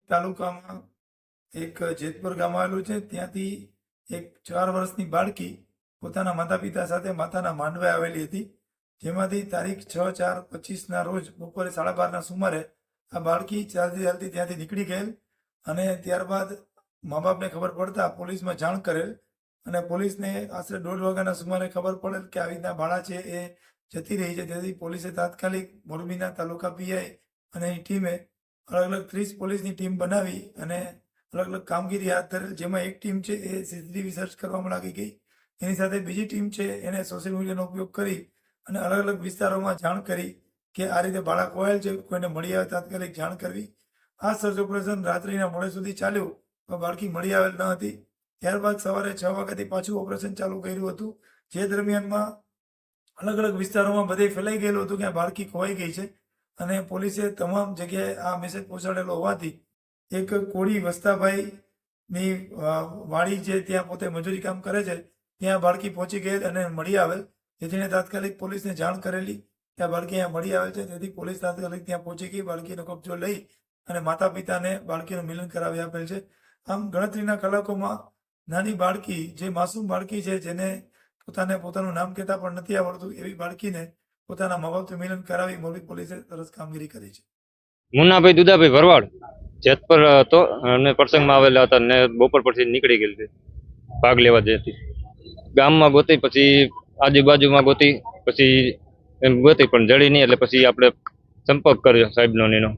તાલુકામાં એક જેતપુર ગામ આવેલું છે. ત્યાંથી એક 4 વર્ષની બાળકી પોતાના માતા પિતા સાથે માતાના માંડવે આવેલી હતી, જેમાંથી તારીખ 6/4/25ના રોજ બપોરે 12:30ના સુમારે આ બાળકી ચાલતી ચાલતી ત્યાંથી નીકળી ગયેલ અને ત્યારબાદ મા બાપને ખબર પડતા પોલીસમાં જાણ કરેલ અને પોલીસને આશરે 1:30 વાગ્યાના સુમારે ખબર પડેલ કે આવી રીતના બાળા છે એ જતી રહી છે. તેથી પોલીસે તાત્કાલિક મોરબીના તાલુકા પીઆઈ અને એની ટીમે અલગ અલગ 30 પોલીસની ટીમ બનાવી અને અલગ અલગ કામગીરી હાથ ધરેલ, જેમાં એક ટીમ છે એ સીસીટીવી સર્ચ કરવામાં લાગી ગઈ. એની સાથે બીજી ટીમ છે એને સોશિયલ મીડિયાનો ઉપયોગ કરી અને અલગ અલગ વિસ્તારોમાં જાણ કરી કે આ રીતે બાળક ખોવાયેલ છે, કોઈને મળી આવે તાત્કાલિક જાણ કરવી. આ સર્ચ ઓપરેશન રાત્રિના મોડે સુધી ચાલ્યું પણ બાળકી મળી આવેલ ન હતી. ત્યારબાદ સવારે 6 વાગ્યાથી પાછું ઓપરેશન ચાલુ કર્યું હતું, જે દરમિયાનમાં અલગ અલગ વિસ્તારોમાં બધે ફેલાઈ ગયેલું હતું કે આ બાળકી ખોવાઈ ગઈ છે અને પોલીસે તમામ જગ્યાએ આ મેસેજ પહોંચાડેલો હોવાથી એક કોળી વસ્તાભાઈની વાડી છે, ત્યાં પોતે મજૂરી કામ કરે છે, ત્યાં બાળકી પહોંચી ગયેલ અને મળી આવેલ, જેથી તાત્કાલિક પોલીસને જાણ કરેલી કે આ બાળકી અહીંયા મળી આવેલ છે. તેથી પોલીસ તાત્કાલિક ત્યાં પહોંચી ગઈ, બાળકીનો કબજો લઈ અને માતા પિતાને બાળકીનું મિલન કરાવી આપેલ છે. આમ ગણતરીના કલાકોમાં નાની બાળકી, જે માસૂમ બાળકી છે, જેને પોતાનું નામ કહેતા પણ નથી આવડતું, એવી બાળકીને પોતાના મા બાપથી મિલન કરાવી મોરબી પોલીસે સરસ કામગીરી કરી છે. મુન્નાભાઈ દુદાભાઈ ભરવાડ જેતપુર હતો અને પ્રસંગમાં આવેલા હતા ને બપોર પછી નીકળી ગયેલ છે ભાગ લેવા જતી. ગામમાં ગોતી, પછી આજુબાજુમાં ગોતી, પછી એમ ગોતી પણ જડી નહીં, એટલે પછી આપણે સંપર્ક કર્યો સાહેબનો એનો.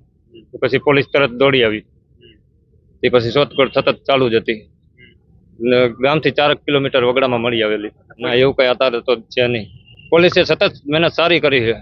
પછી પોલીસ તરત દોડી આવી. તે પછી શોધખોળ સતત ચાલુ જ હતી. ગામથી 4 કિલોમીટર વગડામાં મળી આવેલી. ના, એવું કઈ અત્યારે તો છે નહીં. પોલીસે સતત મહેનત સારી કરી છે.